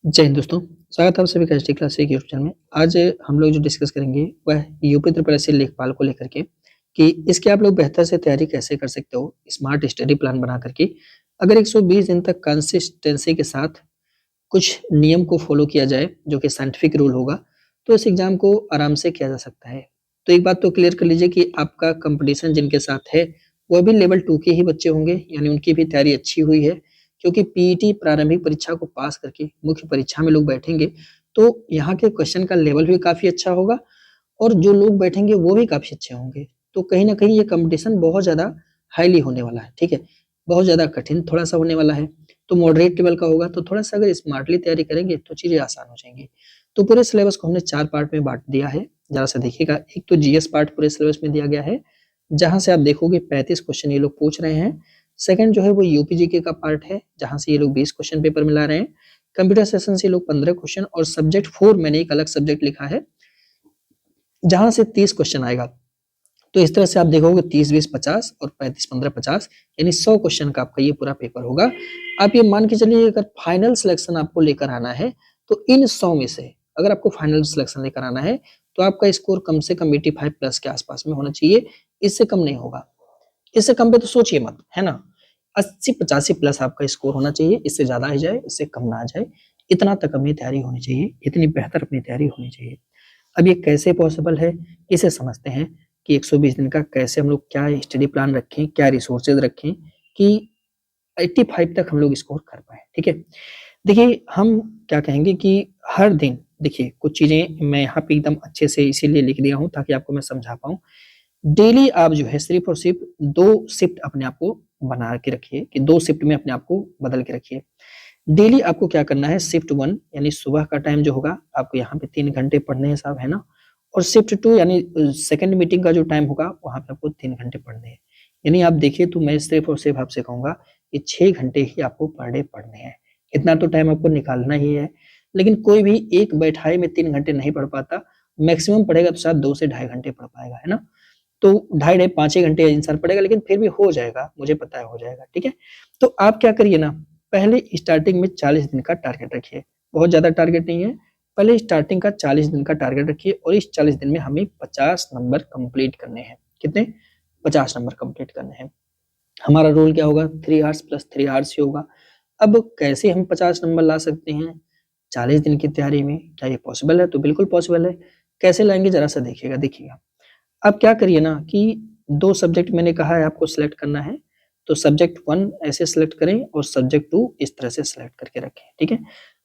जय हिंद दोस्तों, स्वागत है आप सभी का एचडी क्लास यूट्यूब चैनल में। आज हम लोग जो डिस्कस करेंगे वह यूपी ट्रिपल एससी लेखपाल को लेकर के कि इसकी आप लोग बेहतर से तैयारी कैसे कर सकते हो स्मार्ट स्टडी प्लान बना करके। अगर 120 दिन तक कंसिस्टेंसी के साथ कुछ नियम को फॉलो किया जाए जो कि साइंटिफिक रूल होगा, तो इस एग्जाम को आराम से किया जा सकता है। तो एक बात तो क्लियर कर लीजिए कि आपका कंपटीशन जिनके साथ है वह भी लेवल 2 के ही बच्चे होंगे, यानी उनकी भी तैयारी अच्छी हुई है। क्योंकि पीईटी प्रारंभिक परीक्षा को पास करके मुख्य परीक्षा में लोग बैठेंगे, तो यहाँ के क्वेश्चन का लेवल भी काफ़ी अच्छा होगा और जो लोग बैठेंगे वो भी काफ़ी अच्छे होंगे। तो कहीं न कहीं ये कॉम्पिटिशन बहुत ज़्यादा हाईली होने वाला है, ठीक है? बहुत ज़्यादा कठिन थोड़ा-सा होने वाला है। तो मॉडरेट लेवल का होगा, तो थोड़ा-सा अगर स्मार्टली तैयारी करेंगे तो चीज़ें आसान हो जाएँगी। तो पूरे सिलेबस को हमने 4 पार्ट में बाँट दिया है, ज़रा-सा देखिएगा। एक तो जीएस पार्ट पूरे सिलेबस में दिया गया है, जहाँ से आप देखोगे 35 क्वेश्चन ये लोग पूछ रहे हैं। सेकंड जो है वो यूपी जीके का पार्ट है, जहाँ से ये लोग 20 क्वेश्चन पेपर में ला रहे हैं। कंप्यूटर सेशन से ये लोग 15 क्वेश्चन और सब्जेक्ट 4 मैंने एक अलग सब्जेक्ट लिखा है, जहाँ से 30 क्वेश्चन आएगा। तो इस तरह से आप देखोगे 30-20-50 और 35-15-50 यानी 100 क्वेश्चन का आपका ये पूरा पेपर होगा। आप ये मान के चलिए अगर फाइनल सिलेक्शन आपको लेकर आना है, तो इन 100 में से अगर आपको फाइनल सिलेक्शन लेकर आना है, तो आपका स्कोर कम से कम 85 प्लस के आसपास में होना चाहिए, इससे कम नहीं होगा। इससे कम पे तो सोचिए मत, है ना? 80-85 प्लस आपका स्कोर होना चाहिए, इससे ज़्यादा आ जाए, इससे कम ना आ जाए। इतना तक अपनी तैयारी होनी चाहिए, इतनी बेहतर अपनी तैयारी होनी चाहिए। अब ये कैसे पॉसिबल है, इसे समझते हैं कि 120 दिन का कैसे हम लोग क्या स्टडी प्लान रखें, क्या रिसोर्सेज़ रखें कि 85 तक हम लोग स्कोर कर पाएँ, ठीक है? देखिए, हम क्या कहेंगे कि हर दिन देखिए, कुछ चीज़ें मैं यहाँ पे एकदम अच्छे से इसीलिए लिख दिया हूँ ताकि आपको मैं समझा पाऊँ। डेली आप जो है सिर्फ़ और सिर्फ़ 2 शिफ्ट अपने आप को बना के रखिए कि 2 शिफ्ट में अपने आप को बदल के रखिए। डेली आपको क्या करना है शिफ्ट 1 यानी सुबह का टाइम जो होगा आपको यहाँ पे 3 घंटे पढ़ने हैं साहब, है ना? और शिफ्ट 2 यानी सेकंड मीटिंग का जो टाइम होगा वहाँ पे आपको 3 घंटे पढ़ने हैं। यानी आप देखिए तो मैं सिर्फ़ और सिर्फ़ आपसे कहूँगा कि 6 घंटे ही आपको पर डे पढ़ने हैं। इतना तो टाइम आपको निकालना ही है। लेकिन कोई भी एक बैठाई में 3 घंटे नहीं पढ़ पाता, मैक्सिमम पढ़ेगा तो शायद 2 से ढाई घंटे पढ़ पाएगा, है ना? तो ढाई ढाई 5 ही घंटे इंसान पढ़ेगा, लेकिन फिर भी हो जाएगा, मुझे पता है हो जाएगा, ठीक है? तो आप क्या करिए ना, पहले स्टार्टिंग में 40 दिन का टारगेट रखिए, बहुत ज़्यादा टारगेट नहीं है, पहले स्टार्टिंग का 40 दिन का टारगेट रखिए और इस 40 दिन में हमें 50 नंबर कंप्लीट करने हैं। कितने? 50 नंबर कंप्लीट करने हैं। हमारा रोल क्या होगा? 3 आवर्स प्लस 3 आवर्स ही होगा। अब कैसे हम 50 नंबर ला सकते हैं 40 दिन की तैयारी में? क्या ये पॉसिबल है? तो बिल्कुल पॉसिबल है। कैसे लाएँगे ज़रा-सा देखिएगा, देखिएगा। आप क्या करिए ना कि 2 सब्जेक्ट मैंने कहा है आपको सिलेक्ट करना है, तो सब्जेक्ट 1 ऐसे सिलेक्ट करें और सब्जेक्ट 2 इस तरह से सिलेक्ट करके रखें, ठीक है?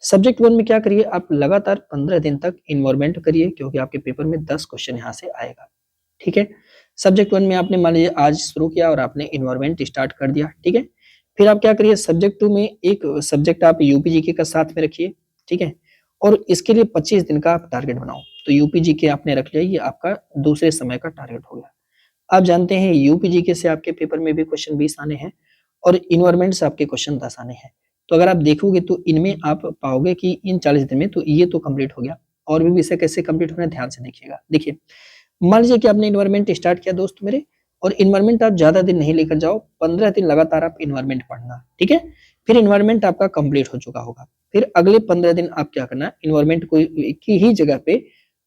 सब्जेक्ट 1 में क्या करिए आप लगातार 15 दिन तक एनवायरनमेंट करिए क्योंकि आपके पेपर में 10 क्वेश्चन यहाँ से आएगा, ठीक है? सब्जेक्ट 1 में आपने मान लीजिए आज शुरू किया और आपने एनवायरनमेंट स्टार्ट कर दिया, ठीक है? फिर आप क्या करिए सब्जेक्ट 2 में एक सब्जेक्ट आप यूपी जीके का साथ में रखिए, ठीक है? और इसके लिए 25 दिन का आप टारगेट बनाओ। तो यूपी जीके आपने रख लिया, ये आपका दूसरे समय का टारगेट हो गया। आप जानते हैं यूपी जीके से आपके पेपर में भी क्वेश्चन 20 आने हैं और एनवायरनमेंट से आपके क्वेश्चन 10 आने हैं। तो अगर आप देखोगे तो इनमें आप पाओगे कि इन 40 दिन में तो ये तो कंप्लीट हो गया। और भी विषय कैसे कंप्लीट हो रहे हैं ध्यान से देखिएगा। देखिए, मान लीजिए कि आपने एनवायरनमेंट स्टार्ट किया दोस्त मेरे और एनवायरनमेंट आप ज़्यादा दिन नहीं लेकर जाओ, 15 दिन लगातार आप एनवायरनमेंट पढ़ना, ठीक है? फिर एनवायरनमेंट आपका कंप्लीट हो चुका होगा। फिर अगले 15 दिन आप क्या करना एनवायरनमेंट को की ही जगह पे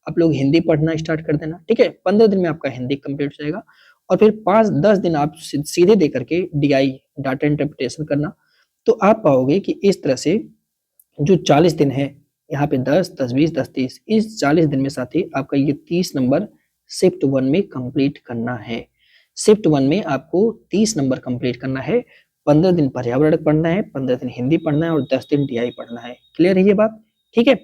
आप लोग हिंदी पढ़ना स्टार्ट कर देना, ठीक है? 15 दिन में आपका हिंदी कंप्लीट हो जाएगा और फिर 5-10 दिन आप सीधे दे करके डीआई डाटा इंटरप्रिटेशन करना। तो आप पाओगे कि इस तरह से जो 40 दिन है, यहाँ पे 10, 10, 20, 10, 30 इस 40 दिन में साथी आपका ये 30 नंबर शिफ्ट 1 में कंप्लीट करना है। शिफ्ट 1 में आपको 30 नंबर कंप्लीट करना है, 15 दिन पर्यावरण पढ़ना है, 15 दिन हिंदी पढ़ना है और 10 दिन डीआई पढ़ना है। क्लियर है ये बात? ठीक है?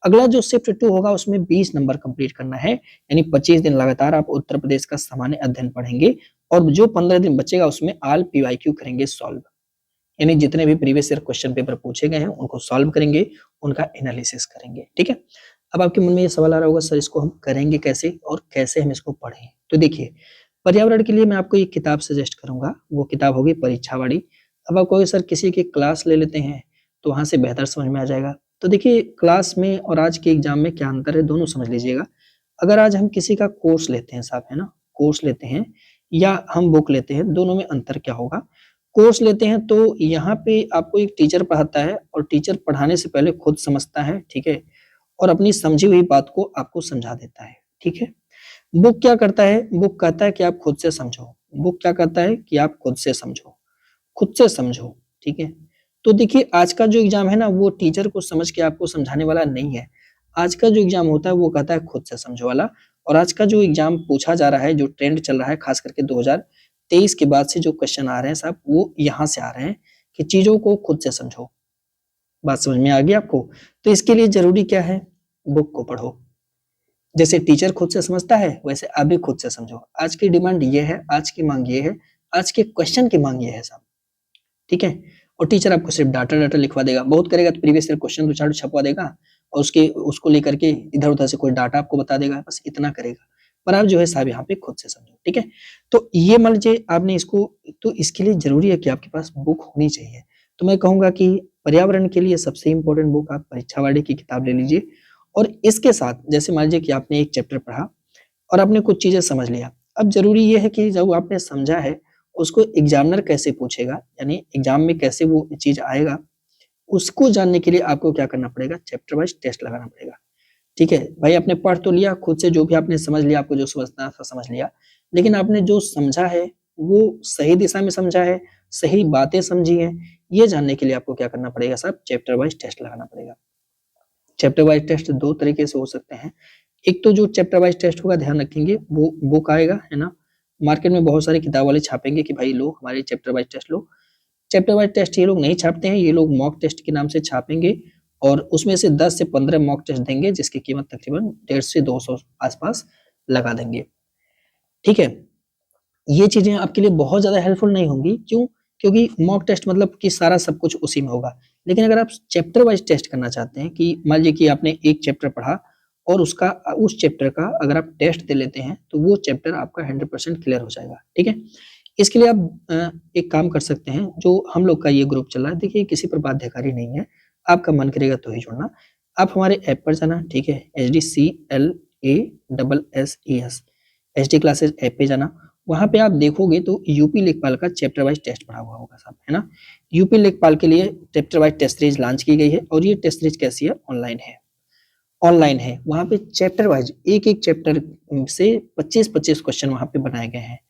अगला जो शिफ्ट 2 होगा उसमें 20 नंबर कंप्लीट करना है, यानी 25 दिन लगातार आप उत्तर प्रदेश का सामान्य अध्ययन पढ़ेंगे और जो 15 दिन बचेगा उसमें ऑल पीवाईक्यू करेंगे सॉल्व। यानी जितने भी प्रीवियस ईयर क्वेश्चन पेपर पूछे गए हैं उनको सॉल्व करेंगे, उनका एनालिसिस करेंगे, ठीक है? अब आपके मन में ये सवाल आ रहा होगा सर इसको हम करेंगे कैसे और कैसे हम इसको पढ़ें? तो देखिए, पर्यावरण के लिए मैं आपको एक किताब सजेस्ट करूँगा, वो किताब होगी परीक्षावाड़ी। अब आप कहोगे सर किसी की क्लास ले लेते हैं, तो वहाँ से बेहतर समझ में आ जाएगा। तो देखिए क्लास में और आज के एग्ज़ाम में क्या अंतर है दोनों समझ लीजिएगा। अगर आज हम किसी का कोर्स लेते हैं साहब, है ना? कोर्स लेते हैं या हम बुक लेते हैं, दोनों में अंतर क्या होगा? कोर्स लेते हैं तो यहाँ पे आपको एक टीचर पढ़ाता है और टीचर पढ़ाने से पहले खुद समझता है, ठीक है? और अपनी समझी हुई बात को आपको समझा देता है, ठीक है? बुक क्या करता है? बुक कहता है कि आप खुद से समझो। बुक क्या कहता है कि आप खुद से समझो, ठीक है? तो देखिए आज का जो एग्ज़ाम है ना वो टीचर को समझ के आपको समझाने वाला नहीं है। आज का जो एग्ज़ाम होता है वो कहता है खुद से समझो वाला। और आज का जो एग्ज़ाम पूछा जा रहा है, जो ट्रेंड चल रहा है ख़ास करके 2023 के बाद से जो क्वेश्चन आ रहे हैं साहब वो यहाँ से आ रहे हैं कि चीज़ों को खुद से समझो। बात समझ में आ गई आपको? तो इसके लिए ज़रूरी क्या है? बुक को पढ़ो। जैसे टीचर खुद से समझता है, वैसे आप भी खुद से समझो। आज की डिमांड ये है, आज की माँग ये है, आज के क्वेश्चन की माँग ये है साहब, ठीक है? और टीचर आपको सिर्फ डाटा-डाटा लिखवा देगा, बहुत करेगा तो प्रीवियस ईयर क्वेश्चन 2-4 छपवा देगा और उसको लेकर के इधर-उधर से कोई डाटा आपको बता देगा, बस इतना करेगा। पर आप जो है साहब यहाँ पे खुद से समझो, ठीक है? तो ये मान लीजिए आपने इसको तो इसके लिए ज़रूरी है कि आपके पास बुक होनी चाहिए। तो मैं कहूँगा कि पर्यावरण के लिए सबसे इम्पोर्टेंट बुक आप परीक्षा वाले की किताब ले लीजिए और इसके साथ जैसे मान लीजिए कि आपने एक चैप्टर पढ़ा और आपने कुछ चीज़ें समझ लिया। अब ज़रूरी ये है कि जब आपने समझा है, उसको एग्ज़ामिनर कैसे पूछेगा, यानी एग्ज़ाम में कैसे वो चीज़ आएगा, उसको जानने के लिए आपको क्या करना पड़ेगा, चैप्टर वाइज़ टेस्ट लगाना पड़ेगा। ठीक है? भाई आपने पढ़ तो लिया, खुद से जो भी आपने समझ लिया, आपको जो समझना था समझ लिया, लेकिन आपने जो समझा है, वो सही दिशा में समझा है, सही बातें समझी हैं, ये जानने के लिए आपको क्या करना पड़ेगा साहब, चैप्टर वाइज़ टेस्ट लगाना पड़ेगा। चैप्टर वाइज़ टेस्ट 2 तरीके से हो सकते हैं। एक तो जो चैप्टर वाइज़ टेस्ट होगा ध्यान रखेंगे वो बुक आएगा, है ना? मार्केट में बहुत सारे किताब वाले छापेंगे कि भाई लो हमारे चैप्टर वाइज़ टेस्ट लो। चैप्टर वाइज़ टेस्ट ये लोग नहीं छापते हैं, ये लोग मॉक टेस्ट के नाम से छापेंगे और उसमें से 10 से 15 मॉक टेस्ट देंगे जिसकी कीमत तकरीबन 150 से 200 आस-पास लगा देंगे। ठीक है? ये चीज़ें आपके लिए बहुत ज़्यादा हेल्पफुल नहीं होंगी, क्यों? क्योंकि मॉक टेस्ट मतलब कि सारा सब कुछ उसी में होगा। लेकिन अगर आप चैप्टर वाइज़ टेस्ट करना चाहते हैं कि मान लीजिए कि आपने एक चैप्टर पढ़ा और उस चैप्टर का अगर आप टेस्ट दे लेते हैं, तो वो चैप्टर आपका 100% क्लियर हो जाएगा, ठीक है? इसके लिए आप एक काम कर सकते हैं, जो हम लोग का ये ग्रुप चल रहा है, देखिए किसी पर बाध्यकारी नहीं है, आपका मन करेगा तो ही जुड़ना। आप हमारे ऐप पर जाना, ठीक है? HDCLASSES एचडी क्लासेस ऐप पे जाना, वहाँ पे आप देखोगे तो यूपी लेखपाल का चैप्टर वाइज़ टेस्ट पड़ा हुआ होगा साहब, है ना? यूपी लेखपाल के लिए chapter wise test series launch की गई है और ये टेस्ट सीरीज़ कैसी है? ऑनलाइन है। वहाँ पे चैप्टर वाइज़ एक-एक चैप्टर से 25-25 क्वेश्चन वहाँ पे बनाए गए हैं,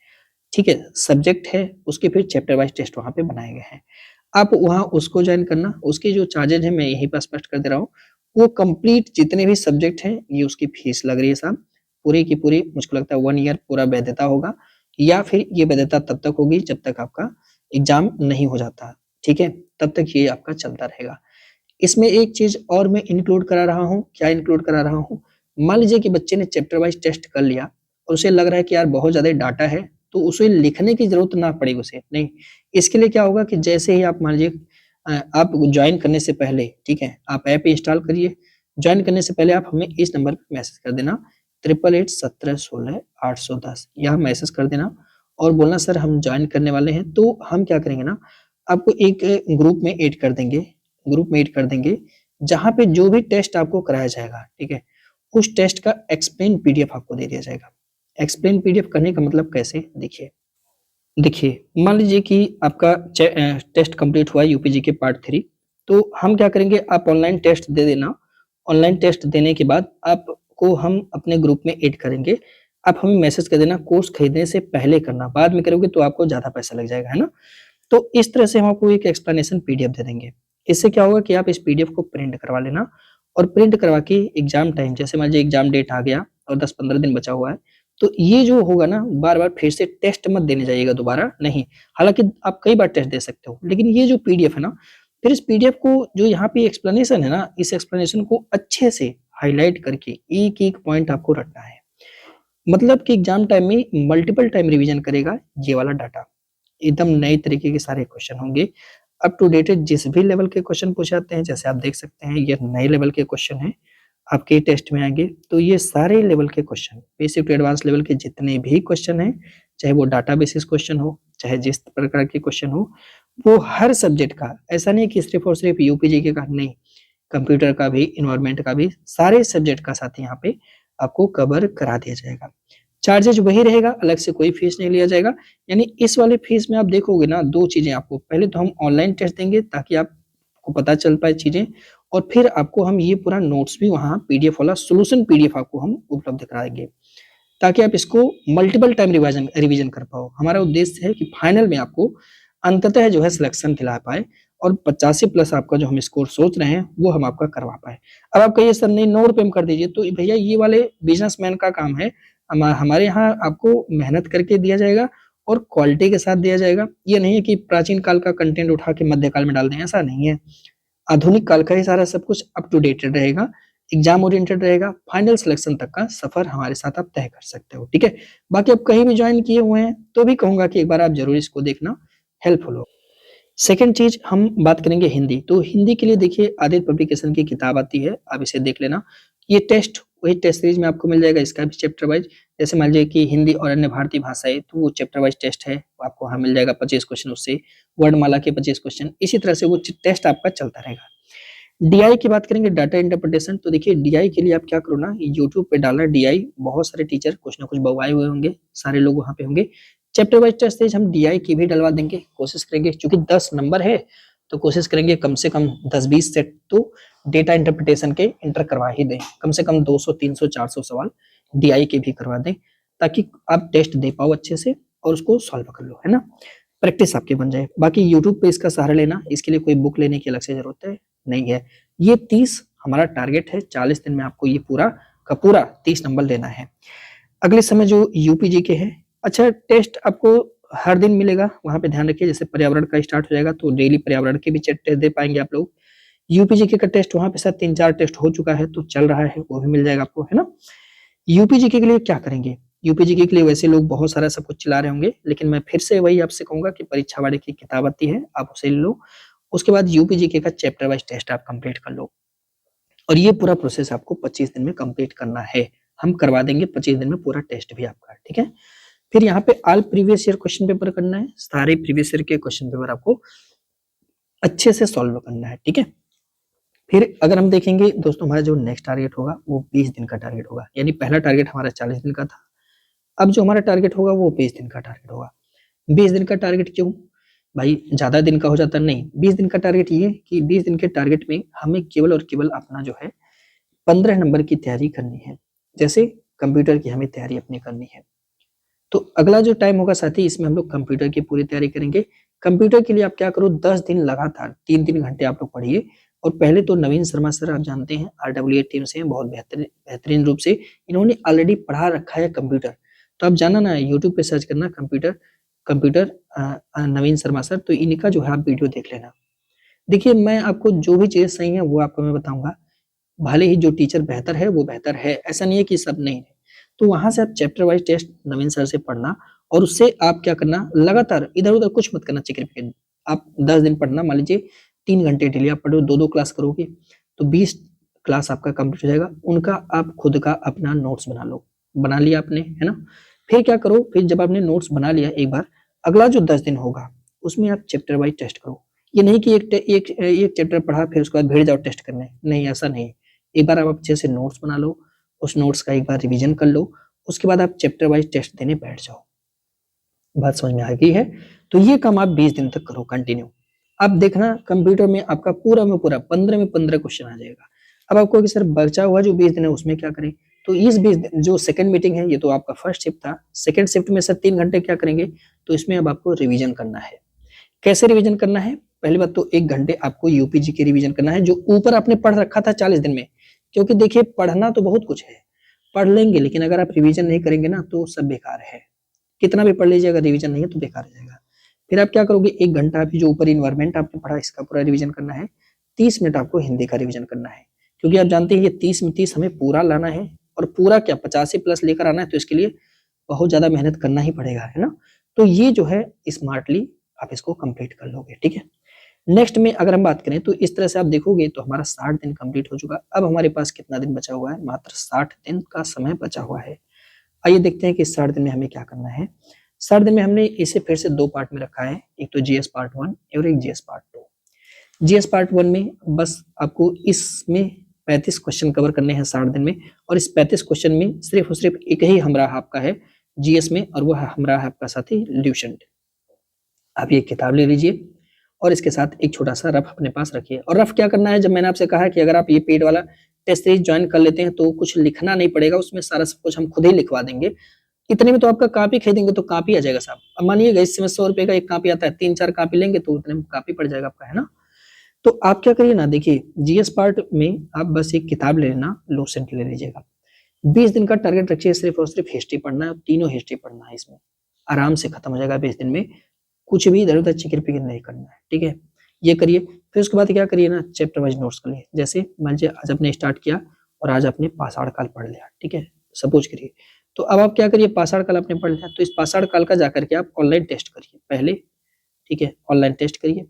ठीक है? सब्जेक्ट है, उसके फिर चैप्टर वाइज़ टेस्ट वहाँ पे बनाए गए हैं। आप वहाँ उसको जॉइन करना, उसके जो चार्जेज़ हैं मैं यहीं पे स्पष्ट कर दे रहा हूँ, वो कंप्लीट जितने भी सब्जेक्ट हैं, ये उसकी फीस लग रही है साहब, पूरी की पूरी मुझको लगता है 1 ईयर पूरा वैधता होगा या फिर ये वैधता तब तक होगी जब तक आपका एग्ज़ाम नहीं हो जाता, ठीक है? तब तक ये आपका चलता रहेगा। इसमें एक चीज़ और मैं इंक्लूड करा रहा हूँ, क्या इंक्लूड करा रहा हूँ? मान लीजिए कि बच्चे ने चैप्टर वाइज़ टेस्ट कर लिया और उसे लग रहा है कि यार बहुत ज़्यादा डाटा है, तो उसे लिखने की ज़रूरत ना पड़े उसे, नहीं। इसके लिए क्या होगा कि जैसे ही आप मान लीजिए आप जॉइन करने से पहले, ठीक है? आप ऐप इंस्टॉल करिए, जॉइन करने से पहले आप हमें इस नंबर पे मैसेज कर देना 8881716810 यहाँ मैसेज कर देना और बोलना सर हम जॉइन करने वाले हैं, तो हम क्या करेंगे ना, आपको एक ग्रुप में ऐड कर देंगे, जहाँ पे जो भी टेस्ट आपको कराया जाएगा, ठीक है? उस टेस्ट का एक्सप्लेन पीडीएफ आपको दे दिया जाएगा। एक्सप्लेन पीडीएफ करने का मतलब कैसे? देखिए, मान लीजिए कि आपका टेस्ट कंप्लीट हुआ यूपीजी के पार्ट 3 तो हम क्या करेंगे आप ऑनलाइन टेस्ट दे देना। ऑनलाइन टेस्ट देने के बाद आपको हम अपने ग्रुप में ऐड करेंगे। आप हमें मैसेज कर देना कोर्स खरीदने से पहले करना, बाद में करोगे तो आपको ज़्यादा पैसा लग जाएगा, है ना? तो इस तरह से हम आपको एक एक्सप्लेनेशन पीडीएफ दे देंगे। इससे क्या होगा कि आप इस पीडीएफ को प्रिंट करवा लेना और प्रिंट करवा के एग्ज़ाम टाइम जैसे मान लीजिए एग्ज़ाम डेट आ गया और 10-15 दिन बचा हुआ है, तो ये जो होगा ना बार-बार फिर से टेस्ट मत देने जाइएगा दोबारा, नहीं। हालाँकि आप कई बार टेस्ट दे सकते हो, लेकिन ये जो पीडीएफ है ना, फिर इस पीडीएफ को जो यहाँ पे एक्सप्लेनेशन है ना, इस एक्सप्लेनेशन को अच्छे से हाइलाइट करके एक-एक पॉइंट आपको रटना है। मतलब कि एग्ज़ाम टाइम में मल्टीपल टाइम रिवीजन करेगा ये वाला डाटा। एकदम नए तरीके के सारे क्वेश्चन होंगे। अप टू डेटेड जिस भी लेवल के क्वेश्चन पूछे जाते हैं, जैसे आप देख सकते हैं ये नए लेवल के क्वेश्चन हैं, आपके टेस्ट में आएँगे। तो ये सारे लेवल के question, basic to advance level के जितने भी क्वेश्चन हैं, चाहे वो डाटा बेसिस क्वेश्चन हो, चाहे जिस प्रकार के क्वेश्चन हो, वो हर सब्जेक्ट का, ऐसा नहीं है कि सिर्फ़ और सिर्फ़ यूपी जीके का नहीं, कंप्यूटर का भी, एनवायरनमेंट का भी, सारे सब्जेक्ट का साथ यहाँ पे आपको कवर करा दिया जाएगा। चार्जेज वही रहेगा, अलग से कोई फीस नहीं लिया जाएगा। यानी इस वाले फीस में आप देखोगे ना 2 चीज़ें आपको, पहले तो हम ऑनलाइन टेस्ट देंगे ताकि आपको पता चल पाए चीज़ें, और फिर आपको हम ये पूरा नोट्स भी वहाँ पीडीएफ वाला सॉल्यूशन पीडीएफ आपको हम उपलब्ध कराएँगे, ताकि आप इसको मल्टीपल टाइम रिवाइज़न रिवीजन कर पाओ। हमारा उद्देश्य है कि फाइनल में आपको अंततः जो है सिलेक्शन दिला पाए और 85 प्लस आपका जो हम स्कोर सोच रहे हैं, वो हम आपका करवा पाएँ। अब आप कहिए सर नहीं 9 रुपए में कर दीजिए, तो भैया ये वाले बिज़नेसमैन का काम है। हमारे यहाँ आपको मेहनत करके दिया जाएगा और क्वालिटी के साथ दिया जाएगा। ये नहीं है कि प्राचीन काल का कंटेंट उठा के मध्यकाल में डाल दें, ऐसा नहीं है। आधुनिक काल का ही सारा सब कुछ अप टू डेटेड रहेगा, एग्ज़ाम ओरिएंटेड रहेगा, फाइनल सिलेक्शन तक का सफ़र हमारे साथ आप तय कर सकते हो, ठीक है? बाकी आप कहीं भी जॉइन किए हुए हैं, तो भी कहूँगा कि एक बार आप ज़रूर इसको देखना, हेल्पफुल हो। सेकंड चीज़ हम बात करेंगे हिंदी, तो हिंदी के लिए देखिए आदित्य पब्लिकेशन की किताब आती है, आप इसे देख लेना। ये टेस्ट वही टेस्ट सीरीज़ में आपको मिल जाएगा, इसका भी चैप्टर वाइज़। जैसे मान लीजिए कि हिंदी और अन्य भारतीय भाषाएँ, तो वो चैप्टर वाइज़ टेस्ट है, वो आपको वहाँ मिल जाएगा 25 क्वेश्चन उससे, वर्णमाला के 25 क्वेश्चन, इसी तरह से वो टेस्ट आपका चलता रहेगा। डीआई की बात करेंगे, डाटा इंटरप्रिटेशन, तो देखिए डीआई के लिए आप क्या करो ना, यूट्यूब पे डालना डीआई, बहुत सारे टीचर कुछ ना कुछ बउआए हुए होंगे, सारे लोग वहाँ पे होंगे। चैप्टर वाइज टेस्ट सीरीज हम डीआई की भी डलवा देंगे, कोशिश करेंगे, क्योंकि 10 नंबर है, तो कोशिश करेंगे कम से कम 10-20 सेट तो डेटा इंटरप्रिटेशन के इंटर करवा ही दें, कम से कम 200, 300, 400 सवाल डीआई के भी करवा दें, ताकि आप टेस्ट दे पाओ अच्छे से और उसको सॉल्व कर लो, है ना? प्रैक्टिस आपकी बन जाए। बाकी यूट्यूब पे इसका सहारा लेना, इसके लिए कोई बुक लेने की अलग से ज़रूरत है नहीं है। ये 30 हमारा टारगेट है, 40 दिन में आपको ये पूरा का पूरा 30 नंबर लेना है। अगले समय जो यूपी जीके है, अच्छा टेस्ट आपको हर दिन मिलेगा, वहाँ पे ध्यान रखिए। जैसे पर्यावरण का स्टार्ट हो जाएगा तो डेली पर्यावरण के भी टेस्ट दे पाएंगे आप लोग। यूपी जीके का टेस्ट वहाँ पे शायद 3-4 टेस्ट हो चुका है, तो चल रहा है, वो भी मिल जाएगा आपको, है ना? यूपी जीके के लिए क्या करेंगे? यूपी जीके के लिए वैसे लोग बहुत सारा सब कुछ चला रहे होंगे, लेकिन मैं फिर से वही आपसे कहूँगा कि परीक्षा वाले की किताब आती है, आप उसे ले लो। उसके बाद यूपी जीके का चैप्टर वाइज़ टेस्ट आप कंप्लीट कर लो, और ये पूरा प्रोसेस आपको 25 दिन में कंप्लीट करना है। हम करवा देंगे 25 दिन में पूरा टेस्ट भी आपका, ठीक है? फिर यहाँ पे all previous year question paper करना है, सारे प्रीवियस ईयर के क्वेश्चन पेपर आपको अच्छे से सॉल्व करना है, ठीक है? फिर अगर हम देखेंगे दोस्तों, हमारा जो नेक्स्ट टारगेट होगा वो 20 दिन का टारगेट होगा, यानी पहला टारगेट हमारा 40 दिन का था, अब जो हमारा टारगेट होगा वो 20 दिन का टारगेट होगा। 20 दिन का टारगेट क्यों? भाई ज़्यादा दिन का हो जाता नहीं, 20 दिन का टारगेट ये कि 20 दिन के टारगेट में हमें केवल और केवल अपना जो है 15 नंबर की तैयारी करनी है। जैसे कंप्यूटर की हमें तैयारी अपनी करनी है। तो अगला जो टाइम होगा साथी, इसमें हम लोग कंप्यूटर की पूरी तैयारी करेंगे। कंप्यूटर के लिए आप क्या करो, 10 दिन लगातार 3-3 घंटे आप लोग पढ़िए, और पहले तो नवीन शर्मा सर आप जानते हैं आरडब्ल्यूए टीम से हैं, बहुत बेहतरीन रूप से इन्होंने ऑलरेडी पढ़ा रखा है कंप्यूटर। तो आप जाना ना, यूट्यूब पे सर्च करना कंप्यूटर कंप्यूटर नवीन शर्मा सर, तो इनका जो है आप वीडियो देख लेना। देखिए मैं आपको जो भी चीज़ें सही है वो आपको मैं बताऊँगा। भले ही जो टीचर बेहतर है वो बेहतर है, ऐसा नहीं है कि सब नहीं है। तो वहाँ से आप चैप्टर वाइज़ टेस्ट नवीन सर से पढ़ना, और उससे आप क्या करना, लगातार इधर-उधर कुछ मत करना चिकर-पिकर। आप 10 दिन पढ़ना, मान लीजिए 3 घंटे डेली आप पढ़ो, 2-2 क्लास करोगे, तो 20 क्लास आपका कंप्लीट हो जाएगा। उनका आप खुद का अपना नोट्स बना लो। बना लिया आपने, है ना? फिर क्या करो, फिर जब आपने नोट्स बना लिया एक बार, अगला जो 10 दिन होगा, उसमें आप चैप्टर वाइज़ टेस्ट करो। ये नहीं कि एक चैप्टर पढ़ा फिर उसके बाद भिड़ जाओ टेस्ट करने, नहीं ऐसा नहीं। एक बार आप अच्छे से नोट्स बना लो, उस नोट्स का एक बार रिवीजन कर लो, उसके बाद आप चैप्टर वाइज़ टेस्ट देने बैठ जाओ। बात समझ में आ गई है? तो ये काम आप 20 दिन तक करो कंटिन्यू। अब देखना कंप्यूटर में आपका पूरा में पूरा 15 में 15 क्वेश्चन आ जाएगा। अब आप कहोगे सर बचा हुआ जो 20 दिन है उसमें क्या करें? तो इस 20 दिन जो सेकंड मीटिंग है, ये तो आपका फर्स्ट शिफ्ट था। सेकंड शिफ्ट में सर 3 घंटे क्या करेंगे? तो इसमें अब आपको रिवीजन करना है। कैसे रिवीजन करना है? पहली बात तो 1 घंटे आपको यूपीजी की रिवीजन करना है, जो ऊपर आपने पढ़ रखा था 40 दिन में। क्योंकि देखिए पढ़ना तो बहुत कुछ है, पढ़ लेंगे, लेकिन अगर आप रिवीजन नहीं करेंगे ना तो सब बेकार है। कितना भी पढ़ लीजिए, अगर रिवीजन नहीं है तो बेकार हो जाएगा। फिर आप क्या करोगे, 1 घंटा अभी जो ऊपर एनवायरनमेंट आपने पढ़ा इसका पूरा रिवीजन करना है। 30 मिनट आपको हिंदी का रिवीजन करना है। क्योंकि आप जानते हैं ये 30 में 30 हमें पूरा लाना है, और पूरा क्या 85 प्लस लेकर आना है, तो इसके लिए बहुत ज़्यादा मेहनत करना ही पड़ेगा, है ना? तो ये जो है स्मार्टली आप इसको कंप्लीट कर लोगे, ठीक है? नेक्स्ट में अगर हम बात करें तो इस तरह से आप देखोगे तो हमारा 60 दिन कंप्लीट हो चुका। अब हमारे पास कितना दिन बचा हुआ है? मात्र 60 दिन का समय बचा हुआ है। आइए देखते हैं कि इस 60 दिन में हमें क्या करना है। 60 दिन में हमने इसे फिर से 2 पार्ट में रखा है, एक तो जीएस पार्ट 1 और एक जीएस पार्ट 2। जीएस पार्ट 1 में बस आपको इसमें 35 क्वेश्चन कवर करने हैं 60 दिन में, और इस 35 क्वेश्चन में सिर्फ और सिर्फ एक ही हमराह आपका है जीएस में, और वह हमराह आपका साथी ल्यूसेंट। आप ये किताब ले लीजिए और इसके साथ एक छोटा सा रफ अपने पास रखिए। और रफ क्या करना है, जब मैंने आपसे कहा कि अगर आप ये पेड वाला टेस्ट सीरीज ज्वाइन कर लेते हैं तो कुछ लिखना नहीं पड़ेगा, उसमें सारा सब कुछ हम खुद ही लिखवा देंगे। इतने में तो आपका कॉपी खरीदेंगे तो कॉपी आ जाएगा साहब। अब मानिएगा इस समय 100 रुपए का एक कॉपी आता है, 3-4 कॉपी लेंगे तो उतने में कॉपी पड़ जाएगा आपका, है ना। तो आप क्या करिए ना, देखिए जीएस पार्ट में आप बस एक किताब ले लेना, लूसेंट ले लीजिएगा। 20 दिन का टारगेट रखिए, सिर्फ और सिर्फ हिस्ट्री पढ़ना है, तीनों हिस्ट्री पढ़ना है, इसमें आराम से खत्म हो जाएगा 20 दिन में। कुछ भी इधर उधर चिकर पिकर नहीं करना है, ठीक है। ये करिए, फिर उसके बाद क्या करिए ना, चैप्टर वाइज नोट्स कर लिए। जैसे मान लीजिए आज आपने स्टार्ट किया और आज आपने पाषाण काल पढ़ लिया, ठीक है, सपोज करिए। तो अब आप क्या करिए, पाषाण काल आपने पढ़ लिया तो इस पाषाण काल का जाकर के आप ऑनलाइन टेस्ट करिए पहले, ठीक है, ऑनलाइन टेस्ट करिए।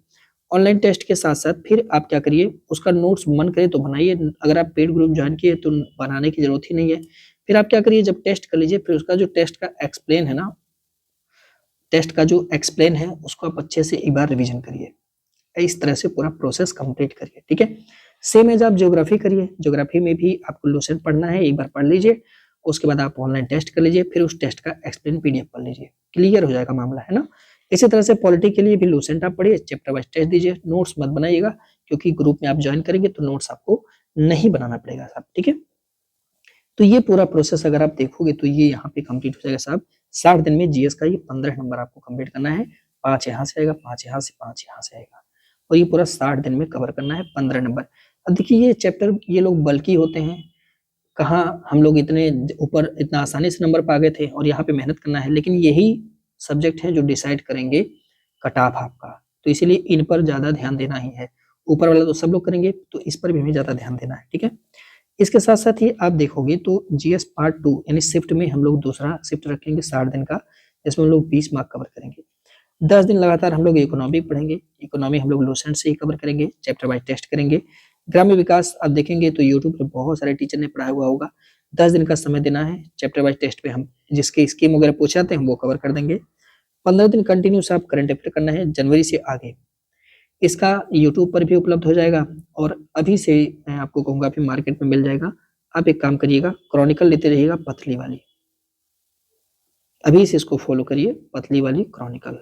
ऑनलाइन टेस्ट के साथ साथ फिर आप क्या करिए, उसका नोट्स मन करे तो बनाइए, अगर आप पेड ग्रुप ज्वाइन किए तो बनाने की जरूरत ही नहीं है। फिर आप क्या करिए, जब टेस्ट कर लीजिए फिर उसका जो टेस्ट का एक्सप्लेन है ना, टेस्ट का जो एक्सप्लेन है उसको आप अच्छे से एक बार रिवीजन करिए। इस तरह से पूरा प्रोसेस कंप्लीट करिए, ठीक है। सेम एज आप ज्योग्राफी करिए, ज्योग्राफी में भी आपको लूसेंट पढ़ना है, एक बार पढ़ लीजिए, उसके बाद आप ऑनलाइन टेस्ट कर लीजिए, फिर उस टेस्ट का एक्सप्लेन पीडीएफ पढ़ लीजिए, क्लियर हो जाएगा मामला, है ना। इसी तरह से पॉलिटी के लिए भी लूसेंट आप पढ़िए, चैप्टर वाइज टेस्ट दीजिए, नोट्स मत बनाइएगा क्योंकि ग्रुप में आप ज्वाइन करेंगे तो नोट्स आपको नहीं बनाना पड़ेगा साहब, ठीक है। तो ये पूरा प्रोसेस अगर आप देखोगे तो ये यहाँ पे कंप्लीट हो जाएगा साहब। 60 दिन में जीएस का ये 15 नंबर आपको कंप्लीट करना है, 5 यहाँ से आएगा, 5 यहाँ से, 5 यहाँ से आएगा, और ये पूरा 60 दिन में कवर करना है 15 नंबर। अब देखिए ये चैप्टर ये लोग बल्कि होते हैं, कहाँ हम लोग इतने ऊपर इतना आसानी से नंबर पा गए थे, और यहाँ पे मेहनत करना है, लेकिन यही सब्जेक्ट है जो डिसाइड करेंगे कट ऑफ आपका, तो इसीलिए इन पर ज्यादा ध्यान देना ही है। ऊपर वाला तो सब लोग करेंगे तो इस पर भी हमें ज्यादा ध्यान देना है, ठीक है। इसके साथ साथ ही आप देखोगे तो जीएस पार्ट 2 यानी शिफ्ट में हम लोग दूसरा शिफ्ट रखेंगे 60 दिन का, जिसमें हम लोग 20 मार्क कवर करेंगे। 10 दिन लगातार हम लोग इकोनॉमी पढ़ेंगे, इकोनॉमी हम लोग लूसेंट से ही कवर करेंगे, चैप्टर वाइज टेस्ट करेंगे। ग्राम्य विकास आप देखेंगे तो यूट्यूब पे बहुत सारे टीचर ने पढ़ाया हुआ होगा। 10 दिन का समय देना है, चैप्टर वाइज टेस्ट पे हम जिसके स्कीम वगैरह पूछे जाते हैं वो कवर कर देंगे। 15 दिन कंटिन्यूस आप करंट अफेयर करना है जनवरी से आगे। इसका यूट्यूब पर भी उपलब्ध हो जाएगा, और अभी से मैं आपको कहूंगा अभी मार्केट में मिल जाएगा। आप एक काम करिएगा, क्रॉनिकल लेते रहिएगा पतली वाली, अभी से इसको फॉलो करिए, पतली वाली क्रॉनिकल,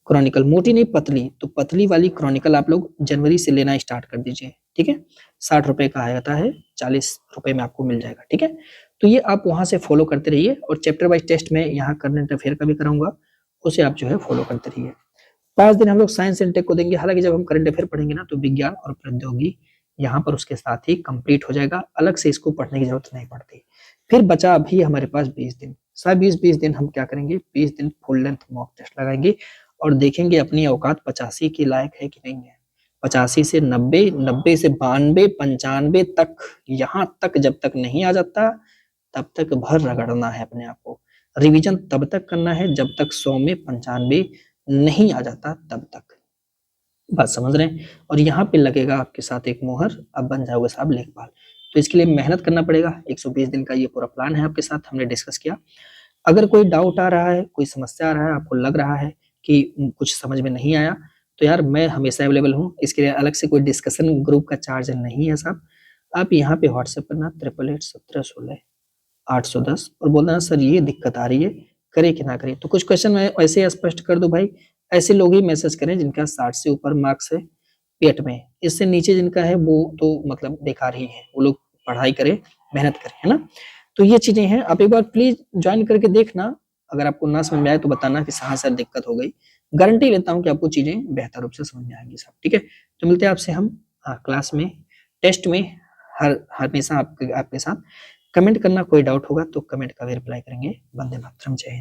क्रॉनिकल मोटी नहीं पतली, तो पतली वाली क्रॉनिकल आप लोग जनवरी से लेना स्टार्ट कर दीजिए, ठीक है। 60 रुपए का आता है, 40 रुपए में आपको मिल जाएगा, ठीक है। तो ये आप वहां से फॉलो करते रहिए, और चैप्टर वाइज टेस्ट में यहाँ करंट अफेयर का भी कराऊंगा, उसे आप जो है फॉलो करते रहिए। 5 दिन हम लोग साइंस एंड टेक को देंगे, हालांकि जब हम करंट अफेयर पढ़ेंगे ना तो विज्ञान और प्रौद्योगिकी यहाँ पर उसके साथ ही कंप्लीट हो जाएगा, अलग से इसको पढ़ने की जरूरत नहीं पड़ती। फिर बचा अभी हमारे पास 20 दिन, साहब 20 दिन हम क्या करेंगे, 20 दिन फुल लेंथ मॉक टेस्ट लगाएंगे और देखेंगे अपनी औकात 85 के लायक है कि नहीं है। 85 से 90, 90 से 92, 95 तक, यहाँ तक जब तक नहीं आ जाता तब तक भर रगड़ना है अपने आप को। रिवीजन तब तक करना है जब तक 100 में 95 नहीं आ जाता तब तक। बात समझ रहे हैं। और यहाँ पे लगेगा आपके साथ एक मोहर, अब बन जाओगे साहब लेखपाल। तो इसके लिए मेहनत करना पड़ेगा। 120 दिन का ये पूरा प्लान है आपके साथ, हमने डिस्कस किया। अगर कोई डाउट आ रहा है, कोई समस्या आ रहा है, आपको लग रहा है कि कुछ समझ में नहीं आया, तो यार मैं हमेशा अवेलेबल हूँ। इसके लिए अलग से कोई डिस्कशन ग्रुप का चार्ज नहीं है साहब। आप यहाँ पे व्हाट्सएप करना 888176 और बोलना सर ये दिक्कत आ रही है, करे कि ना करे। तो कुछ क्वेश्चन मैं ऐसे स्पष्ट कर दूं भाई, ऐसे लोग ही मैसेज करें जिनका 60 से ऊपर मार्क्स है पेट में, इससे नीचे जिनका है वो तो मतलब बेकार ही है। वो लोग पढ़ाई करें, मेहनत करें, है ना। तो ये चीजें हैं, आप एक बार प्लीज ज्वाइन करके देखना। अगर आपको ना समझ में आए तो बताना कि हाँ सर दिक्कत हो गई। गारंटी लेता हूँ कि आपको चीजें बेहतर रूप से समझ में आएंगी साहब, ठीक है। तो मिलते हैं आपसे हम क्लास में, टेस्ट में, हमेशा आपके साथ। कमेंट करना, कोई डाउट होगा तो कमेंट का भी रिप्लाई करेंगे। वंदे मातरम, जय हिंद।